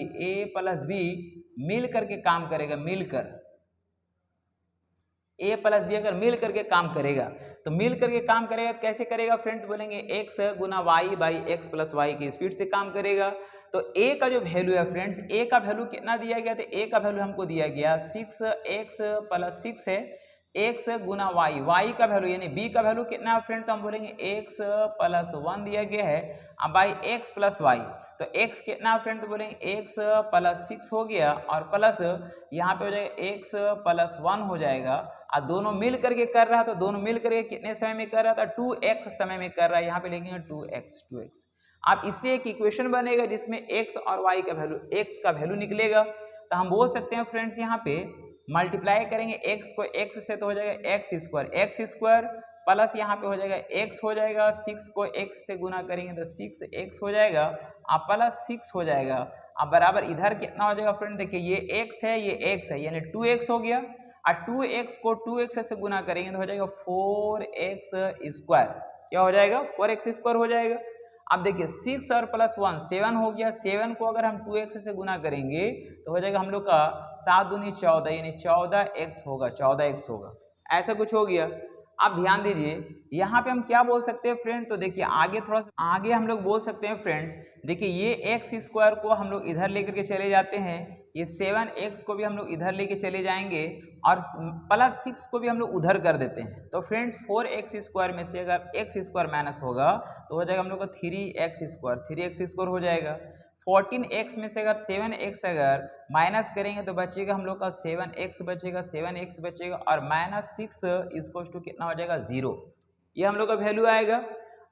मिल करके काम करेगा, मिलकर a प्लस बी अगर मिल करके काम करेगा तो मिल करके काम करेगा तो कैसे करेगा फ्रेंड, तो बोलेंगे x गुना y by x plus y की स्पीड से काम करेगा। तो a का जो वैल्यू है फ्रेंड्स, a का वैल्यू कितना दिया गया, तो a का वैल्यू हमको दिया गया 6x प्लस 6 है, x गुना वाई, वाई का वैल्यू यानी b का वैल्यू कितना है फ्रेंड, तो हम बोलेंगे x प्लस 1 दिया गया है अब बाई एक्स प्लस वाई। तो x कितना है फ्रेंड, तो बोलेंगे x प्लस 6 हो गया और प्लस यहाँ पे हो जाएगा x प्लस 1 हो जाएगा। और दोनों मिल करके कर रहा है तो दोनों मिल करके कितने समय में कर रहा था, 2x समय में कर रहा है। यहाँ पे लिखेंगे 2x। अब इससे एक इक्वेशन बनेगा जिसमें x और y का वैल्यू, x का वैल्यू निकलेगा। तो हम बोल सकते हैं फ्रेंड्स यहाँ पे मल्टीप्लाई करेंगे x को x से तो हो जाएगा x स्क्वायर प्लस यहाँ पे हो जाएगा x हो जाएगा, 6 को x से गुना करेंगे तो 6x हो जाएगा और प्लस 6 हो जाएगा। अब बराबर इधर कितना हो जाएगा फ्रेंड, देखिए ये x है ये x है यानी 2x हो गया और 2x को 2x से गुना करेंगे तो हो जाएगा 4x स्क्वायर। क्या हो जाएगा 4x स्क्वायर हो जाएगा। अब देखिए 6 और प्लस 1 7 हो गया, 7 को अगर हम 2x से गुना करेंगे तो हो जाएगा हम लोग का 7 दूनी 14 यानी 14x होगा, ऐसा कुछ हो गया। आप ध्यान दीजिए यहाँ पे हम क्या बोल सकते हैं फ्रेंड, तो देखिए आगे थोड़ा सा आगे हम लोग बोल सकते हैं फ्रेंड्स, देखिए ये x स्क्वायर को हम लोग इधर लेकर के चले जाते हैं, ये 7x को भी हम लोग इधर लेके चले जाएंगे और प्लस 6 को भी हम लोग उधर कर देते हैं। तो फ्रेंड्स 4x स्क्वायर में से अगर x स्क्वायर माइनस होगा तो हो जाएगा हम लोग का 3x स्क्वायर हो जाएगा। 14x में से अगर 7x अगर माइनस करेंगे तो बचेगा हम लोग का 7x बचेगा और माइनस 6 इसको टू कितना हो जाएगा 0, ये हम लोग का वैल्यू आएगा।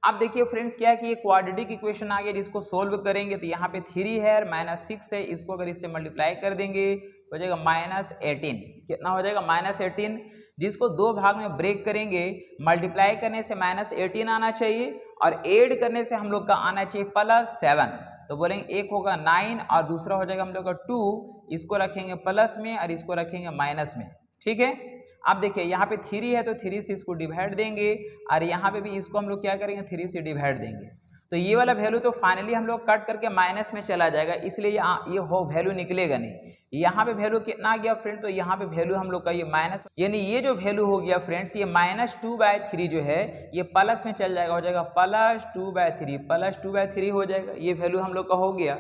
अब देखिए फ्रेंड्स क्या है कि ये क्वाड्रेटिक इक्वेशन आ गया जिसको सोल्व करेंगे तो यहाँ पे 3 है और माइनस 6 है, इसको अगर इससे मल्टीप्लाई कर देंगे हो जाएगा -18। कितना हो जाएगा -18, जिसको दो भाग में ब्रेक करेंगे, मल्टीप्लाई करने से -18 आना चाहिए और ऐड करने से हम लोग का आना चाहिए +7। तो बोलेंगे एक होगा 9 और दूसरा हो जाएगा हम लोग का 2, इसको रखेंगे प्लस में और इसको रखेंगे माइनस में। ठीक है, अब देखिए यहाँ पे 3 है तो 3 से इसको डिवाइड देंगे और यहाँ पे भी इसको हम लोग क्या करेंगे 3 से डिवाइड देंगे। तो ये वाला वैल्यू तो फाइनली हम लोग कट करके माइनस में चला जाएगा, इसलिए ये हो वैल्यू निकलेगा नहीं। यहाँ पे वैल्यू कितना आ गया फ्रेंड, तो यहाँ पे वैल्यू हम लोग का ये माइनस, यानी ये जो वैल्यू हो गया फ्रेंड्स ये -2/3 जो है ये प्लस में चल जाएगा, हो जाएगा +2/3 हो जाएगा। ये वैल्यू हम लोग का हो गया।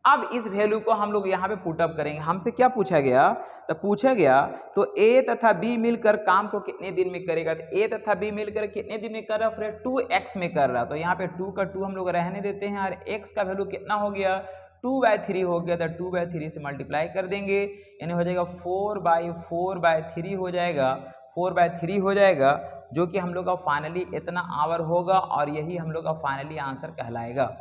अब इस वैल्यू को हम लोग यहाँ पे पुटअप करेंगे। हमसे क्या पूछा गया, तो पूछा गया तो a तथा b मिलकर काम को कितने दिन में करेगा, तो a तथा b मिलकर कितने दिन में कर रहा फ्रेंड 2x में कर रहा। तो यहाँ पे 2 का 2 हम लोग रहने देते हैं और x का वैल्यू कितना हो गया 2/3 हो गया, तो 2/3 से मल्टीप्लाई कर देंगे यानी हो जाएगा 4/3 हो जाएगा, 4/3 हो जाएगा, जो कि हम लोग का फाइनली इतना आवर होगा और यही हम लोग का फाइनली आंसर कहलाएगा।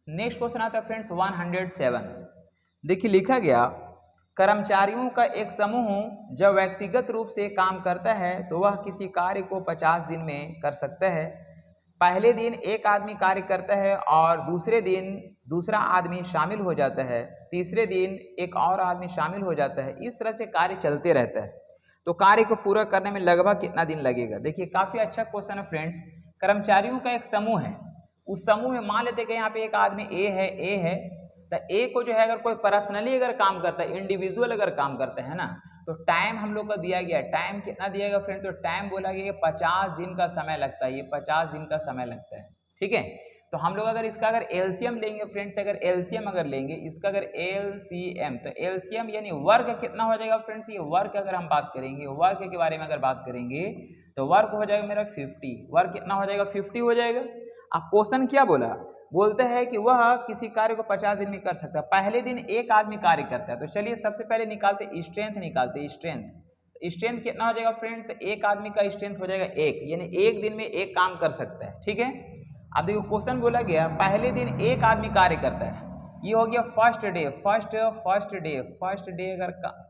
नेक्स्ट क्वेश्चन आता है फ्रेंड्स 107। देखिए लिखा गया कर्मचारियों का एक समूह जब व्यक्तिगत रूप से काम करता है तो वह किसी कार्य को 50 दिन में कर सकता है। पहले दिन एक आदमी कार्य करता है और दूसरे दिन दूसरा आदमी शामिल हो जाता है, तीसरे दिन एक और आदमी शामिल हो जाता है। इस तरह से कार्य चलते रहता है, तो कार्य को पूरा करने में लगभग कितना दिन लगेगा। देखिए काफी अच्छा क्वेश्चन है फ्रेंड्स। कर्मचारियों का एक समूह है, उस समूह में मान लेते हैं कि यहाँ पे एक आदमी ए है, तो ए को जो है अगर कोई पर्सनली अगर काम करता है, इंडिविजुअल अगर काम करता है ना, तो टाइम हम लोग का दिया गया, टाइम कितना दिया गया फ्रेंड, तो टाइम बोला गया 50 दिन का समय लगता है, ये 50 दिन का समय लगता है। ठीक है, तो हम लोग अगर इसका अगर एलसीएम लेंगे फ्रेंड्स, अगर एलसीएम अगर लेंगे इसका अगर एलसीएम, तो एलसीएम यानी वर्क कितना हो जाएगा फ्रेंड्स, ये वर्क अगर हम बात करेंगे, वर्क के बारे में अगर बात करेंगे तो वर्क हो जाएगा मेरा 50, वर्क कितना हो जाएगा 50 हो जाएगा। अब क्वेश्चन क्या बोला, बोलते हैं कि वह किसी कार्य को 50 दिन में कर सकता है, पहले दिन एक आदमी कार्य करता है। तो चलिए सबसे पहले निकालते स्ट्रेंथ, निकालते स्ट्रेंथ। स्ट्रेंथ कितना हो जाएगा फ्रेंड, तो एक आदमी का स्ट्रेंथ हो जाएगा एक, यानी एक दिन में एक काम कर सकता है, ठीक है। अब देखो क्वेश्चन बोला गया पहले दिन एक आदमी कार्य करता है, ये हो गया फर्स्ट डे। अगर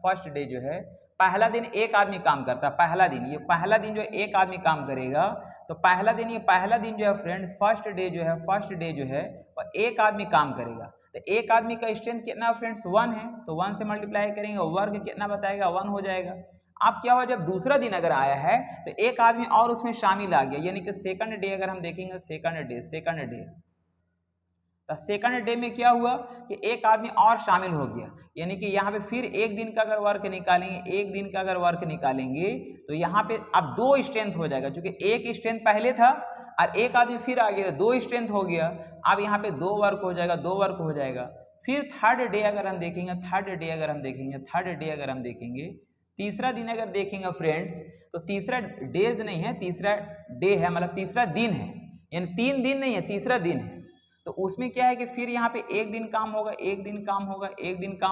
फर्स्ट डे जो है पहला दिन एक आदमी काम करता है, पहला दिन, ये पहला दिन जो एक आदमी काम करेगा, तो पहला दिन, ये पहला दिन जो है फ्रेंड, फर्स्ट डे जो है और एक आदमी काम करेगा। तो एक आदमी का स्ट्रेंथ कितना फ्रेंड्स 1 है, तो 1 से मल्टीप्लाई करेंगे, वर्ग कितना बताएगा 1 हो जाएगा। अब क्या हुआ, जब दूसरा दिन अगर आया है तो एक आदमी और उसमें शामिल आ गया, यानी कि सेकंड डे अगर हम देखेंगे, सेकंड डे में क्या हुआ कि एक आदमी और शामिल हो गया, यानी कि यहाँ पे फिर एक दिन का अगर वर्क निकालेंगे, तो यहाँ पे अब 2 स्ट्रेंथ हो जाएगा, क्योंकि एक स्ट्रेंथ पहले था और एक आदमी फिर आ गया, 2 स्ट्रेंथ हो गया। अब यहाँ पे 2 वर्क हो जाएगा। फिर थर्ड डे अगर हम देखेंगे, तीसरा दिन अगर देखेंगे फ्रेंड्स, तो तीसरा डेज नहीं है, तीसरा डे है, मतलब तीसरा दिन है, यानी 3 दिन नहीं है, तीसरा दिन है। तो उसमें क्या है कि फिर यहाँ पे एक दिन काम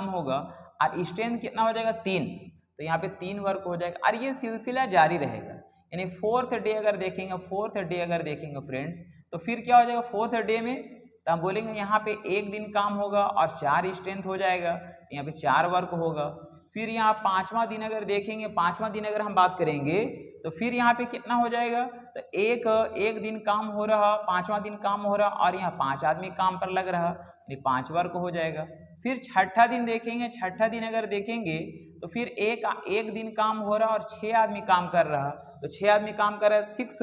होगा और स्ट्रेंथ कितना हो जाएगा 3, तो यहाँ पे 3 वर्क हो जाएगा और ये सिलसिला जारी रहेगा। यानी फोर्थ डे अगर देखेंगे फ्रेंड्स, तो फिर क्या हो जाएगा फोर्थ डे में, तो हम बोलेंगे यहाँ पे एक दिन काम होगा और 4 स्ट्रेंथ हो जाएगा, तो यहाँ पे 4 वर्क होगा। फिर यहाँ पांचवा दिन अगर देखेंगे, पांचवा दिन अगर हम बात करेंगे, तो फिर यहाँ पे कितना हो जाएगा, तो एक दिन काम हो रहा, पांचवा दिन काम हो रहा और यहाँ 5 आदमी काम पर लग रहा, यानी 5 वर्क हो जाएगा। फिर छठा दिन देखेंगे, तो फिर एक दिन काम हो रहा और 6 आदमी काम कर रहा, तो 6 आदमी काम कर रहा है, 6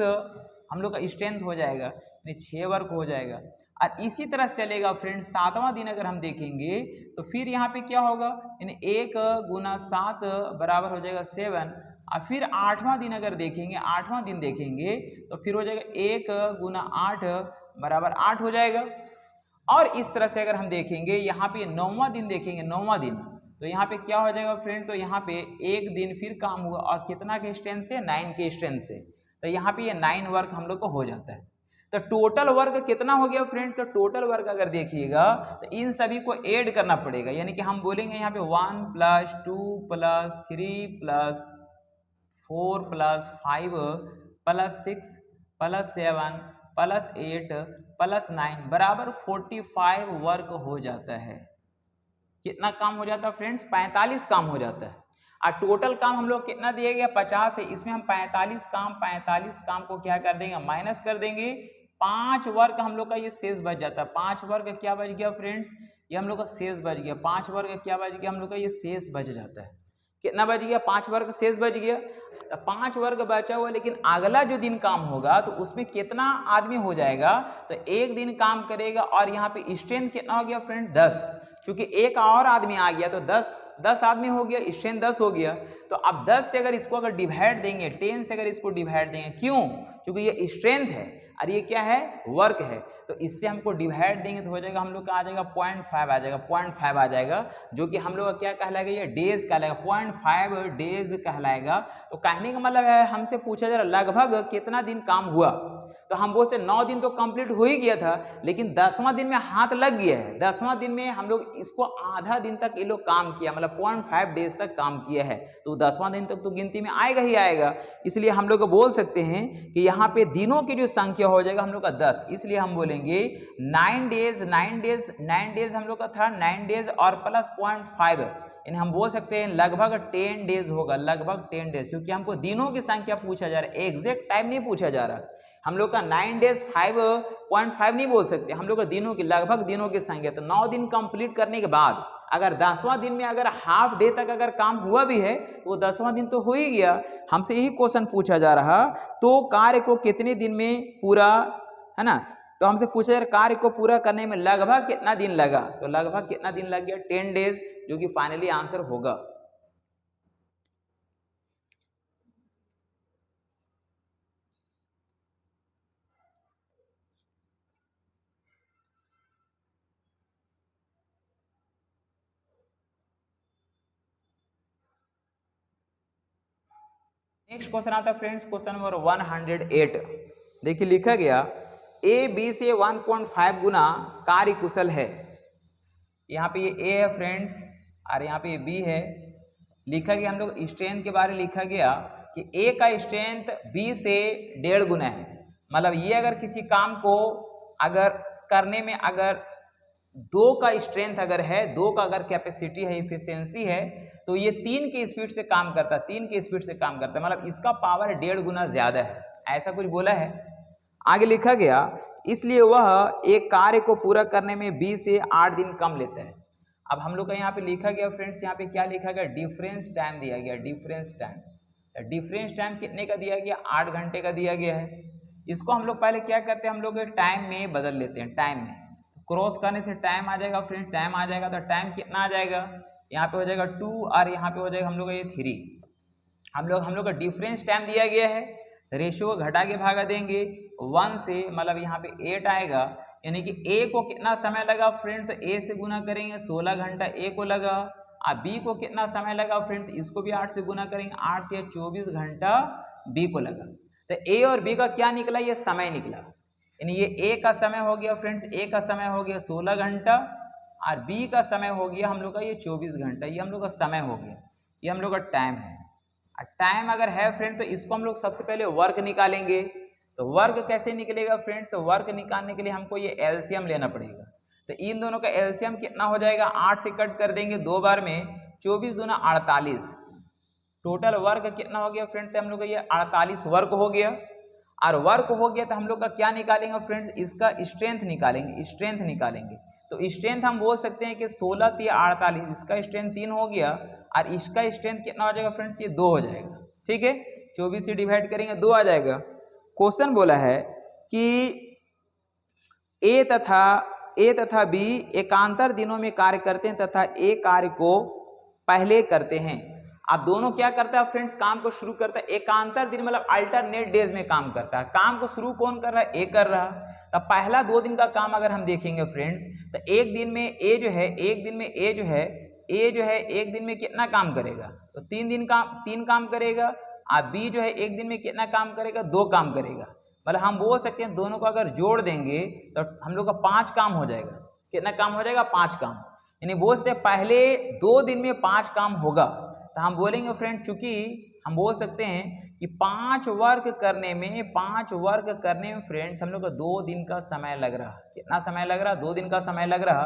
हम लोग का स्ट्रेंथ हो जाएगा, यानी 6 वर्क हो जाएगा। और इसी तरह चलेगा फ्रेंड्स। सातवां दिन अगर हम देखेंगे, तो फिर यहाँ पे क्या होगा, यानी 1 गुना 7 बराबर हो जाएगा 7। और फिर आठवां दिन अगर देखेंगे, तो फिर हो जाएगा 1 गुना 8 बराबर 8 हो जाएगा। और इस तरह से अगर हम देखेंगे, यहाँ पे नौवां दिन देखेंगे, तो यहाँ पे क्या हो जाएगा फ्रेंड, तो यहाँ पे एक दिन फिर काम हुआ और कितना के स्ट्रेंथ से, 9 के स्ट्रेंथ से, तो यहाँ पे ये 9 वर्क हम लोग को हो जाता है। तो टोटल वर्क कितना हो गया फ्रेंड, तो टोटल वर्क अगर देखिएगा तो इन सभी को ऐड करना पड़ेगा, यानी कि हम बोलेंगे यहाँ पे 1 + 2 + 3 + 4 + 5 + 6 + 7 + 8 + 9 बराबर 45 वर्क हो जाता है। कितना काम हो जाता है फ्रेंड्स, 45 काम हो जाता है। और टोटल काम हम लोग कितना दिया गया 50 है, इसमें हम 45 काम को क्या कर देंगे, माइनस कर देंगे। 5 वर्क हम लोग का ये शेष बच जाता है। 5 वर्क क्या बच गया फ्रेंड्स, ये हम लोग का शेष बच गया। 5 वर्क क्या बच गया हम लोग का, ये शेष बच जाता है। कितना बच गया, 5 वर्ग शेष बच गया। तो 5 वर्ग बचा हुआ, लेकिन अगला जो दिन काम होगा तो उसमें कितना आदमी हो जाएगा, तो एक दिन काम करेगा और यहाँ पे स्ट्रेंथ कितना हो गया फ्रेंड 10, क्योंकि एक और आदमी आ गया तो 10 आदमी हो गया, स्ट्रेंथ 10 हो गया। तो अब 10 से अगर इसको अगर डिवाइड देंगे, 10 से अगर इसको डिवाइड देंगे, क्यों, क्योंकि ये स्ट्रेंथ है और ये क्या है, वर्क है। तो इससे हमको डिवाइड देंगे तो हो जाएगा हम लोग का आ जाएगा 0.5 आ जाएगा, 0.5 आ जाएगा, जो कि हम लोग का क्या कहलाएगा, ये डेज कहलाएगा, 0.5 डेज कहलाएगा। तो कहने का मतलब है, हमसे पूछा जा रहा लगभग कितना दिन काम हुआ, तो हम बोलते 9 दिन तो कंप्लीट हो ही गया था, लेकिन 10वां दिन में हाथ लग गया है। 10वां दिन में हम लोग इसको आधा दिन तक ये लोग काम किया, मतलब 0.5 डेज तक काम किया है, तो 10वां दिन तक तो गिनती में आएगा ही आएगा। इसलिए हम लोग बोल सकते हैं कि यहाँ पे दिनों की जो संख्या हो जाएगा हम लोग का 10, इसलिए हम बोलेंगे 9 डेज हम लोग का था, 9 डेज और प्लस 0.5, यानी हम बोल सकते हैं लगभग 10 डेज होगा, लगभग 10 डेज, क्योंकि हमको दिनों की संख्या पूछा जा रहा है, एग्जैक्ट टाइम नहीं पूछा जा रहा। हम लोग का 9 डेज 5.5 नहीं बोल सकते, हम लोग का दिनों की, लगभग दिनों की संख्या। तो 9 दिन कंप्लीट करने के बाद अगर 10वां दिन में अगर हाफ डे तक अगर काम हुआ भी है, तो वो 10वां दिन तो हो ही गया। हमसे यही क्वेश्चन पूछा जा रहा, तो कार्य को कितने दिन में पूरा, है ना, तो हमसे पूछा जा रहा कार्य को पूरा करने में लगभग कितना दिन लगा, तो लगभग कितना दिन लग गया, 10 डेज, जो कि फाइनली आंसर होगा। नेक्स्ट क्वेश्चन आता है फ्रेंड्स, क्वेश्चन नंबर 108। देखिए लिखा गया ए बी से 1.5 गुना कार्य कुशल है। यहाँ पे ये ए है फ्रेंड्स और यहाँ पे ये बी है। लिखा गया हम लोग स्ट्रेंथ के बारे में लिखा गया कि ए का स्ट्रेंथ बी से 1.5 गुना है। मतलब ये अगर किसी काम को अगर करने में अगर 2 का स्ट्रेंथ अगर है, 2 का अगर कैपेसिटी है, इफिशियंसी है, तो ये 3 की स्पीड से काम करता है, 3 की स्पीड से काम करता है। मतलब इसका पावर 1.5 गुना ज्यादा है, ऐसा कुछ बोला है। आगे लिखा गया इसलिए वह एक कार्य को पूरा करने में 20 से 8 दिन कम लेता है। अब हम लोग का यहाँ पे लिखा गया फ्रेंड्स, यहाँ पे क्या लिखा गया, डिफरेंस टाइम दिया गया, डिफरेंस टाइम। डिफरेंस टाइम कितने का दिया गया, 8 घंटे का दिया गया है। इसको हम लोग पहले क्या करते हैं, हम लोग टाइम में बदल लेते हैं। टाइम में क्रॉस करने से टाइम आ जाएगा फ्रेंड्स, टाइम आ जाएगा तो टाइम कितना आ जाएगा, यहाँ पे हो जाएगा 2 और यहाँ पे हो जाएगा हम लोग का ये 3। हम लोग का डिफरेंस टाइम दिया गया है, रेशियो को घटा के भागा देंगे 1 से, मतलब यहाँ पे 8 आएगा। यानी कि ए को कितना समय लगा फ्रेंड, तो ए से गुना करेंगे 16 घंटा ए को लगा। और बी को कितना समय लगा फ्रेंड, इसको भी 8 से गुना करेंगे, 8 या 24 घंटा बी को लगा। तो ए और बी का क्या निकला, ये समय निकला। यानी ये ए का समय हो गया फ्रेंड्स, ए का समय हो गया 16 घंटा और बी का समय हो गया हम लोग का ये 24 घंटा। ये हम लोग का समय हो गया, ये हम लोग का टाइम है। टाइम अगर है फ्रेंड तो इसको हम लोग सबसे पहले वर्क निकालेंगे। तो वर्क कैसे निकलेगा फ्रेंड्स, तो वर्क निकालने के लिए हमको ये एलसीएम लेना पड़ेगा। तो इन दोनों का एलसीएम कितना हो जाएगा, 8 से कट कर देंगे 2 बार में, 24 दूना 48। टोटल वर्क कितना हो गया फ्रेंड्स, हम लोग का ये 48 वर्क हो गया। और वर्क हो गया तो हम लोग का क्या निकालेंगे फ्रेंड्स, इसका स्ट्रेंथ निकालेंगे, स्ट्रेंथ निकालेंगे। तो स्ट्रेंथ हम बोल सकते हैं कि 16 या 48, इसका स्ट्रेंथ 3 हो गया और इसका स्ट्रेंथ कितना हो जाएगा फ्रेंड्स, ये 2 हो जाएगा। ठीक है, 24 से डिवाइड करेंगे 2 आ जाएगा। क्वेश्चन बोला है कि ए तथा बी एकांतर दिनों में कार्य करते हैं तथा ए कार्य को पहले करते हैं। अब दोनों क्या करता है फ्रेंड्स, काम को शुरू करता है एकांतर दिन, मतलब अल्टरनेट डेज में काम करता है। काम को शुरू कौन कर रहा है, ए कर रहा। तो पहला 2 दिन का काम अगर हम देखेंगे फ्रेंड्स, तो एक दिन में ए जो है, एक दिन में ए जो है एक दिन में कितना काम करेगा, तो 3 काम करेगा। और बी जो है एक दिन में कितना काम करेगा, 2 काम करेगा। मतलब हम बोल सकते हैं दोनों को अगर जोड़ देंगे तो हम लोग का 5 काम हो जाएगा। कितना काम हो जाएगा, 5 काम। यानी बोल सकते हैं पहले 2 दिन में 5 काम होगा। तो हम बोलेंगे फ्रेंड, चूंकि हम बोल सकते हैं कि 5 वर्क करने में फ्रेंड्स हम लोग का 2 दिन का समय लग रहा। कितना समय लग रहा, 2 दिन का समय लग रहा।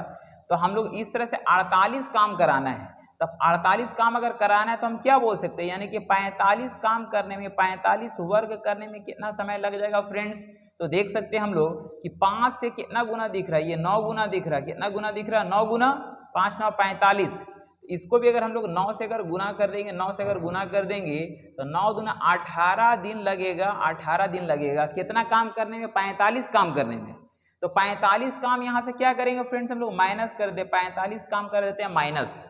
तो हम लोग इस तरह से 48 काम कराना है। तब 48 काम अगर कराना है तो हम क्या बोल सकते हैं, यानी कि 45 काम करने में, 45 वर्ग करने में कितना समय लग जाएगा फ्रेंड्स। तो देख सकते हैं हम लोग कि 5 से कितना गुना दिख रहा है, ये 9 गुना दिख रहा है। कितना गुना दिख रहा है, 9 गुना 5 9 45। इसको भी अगर हम लोग 9 से अगर गुना कर देंगे, 9 से अगर गुना कर देंगे तो 9 दूना 18 दिन लगेगा, 18 दिन लगेगा। कितना काम करने में, 45 काम करने में। तो 45 काम यहाँ से क्या करेंगे फ्रेंड्स, हम लोग माइनस कर दे, 45 काम कर देते हैं माइनस।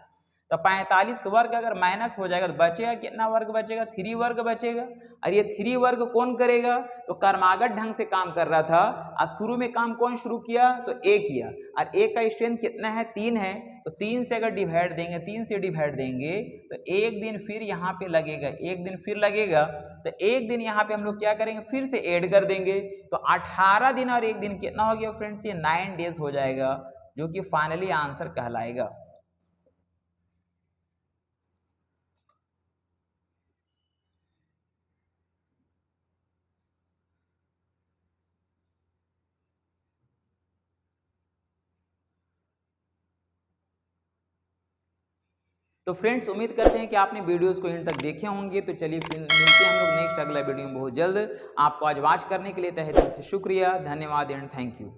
तो 45 वर्ग अगर माइनस हो जाएगा तो बचेगा कितना वर्ग बचेगा, 3 वर्ग बचेगा। और ये 3 वर्ग कौन करेगा, तो कर्मागत ढंग से काम कर रहा था और शुरू में काम कौन शुरू किया, तो ए किया। और ए का स्ट्रेंथ कितना है, 3 है। तो 3 से अगर डिवाइड देंगे, 3 से डिवाइड देंगे तो एक दिन फिर यहाँ पे लगेगा, एक दिन फिर लगेगा। तो एक दिन यहाँ पे हम लोग क्या करेंगे, फिर से ऐड कर देंगे। तो 18 दिन और एक दिन कितना हो गया फ्रेंड्स, ये 9 डेज हो जाएगा, जो कि फाइनली आंसर कहलाएगा। तो फ्रेंड्स उम्मीद करते हैं कि आपने वीडियोस को इन तक देखे होंगे। तो चलिए फिर मिलते हैं हम लोग नेक्स्ट अगला वीडियो में बहुत जल्द। आपको आज वॉच करने के लिए तहे दिल से शुक्रिया, धन्यवाद एंड थैंक यू।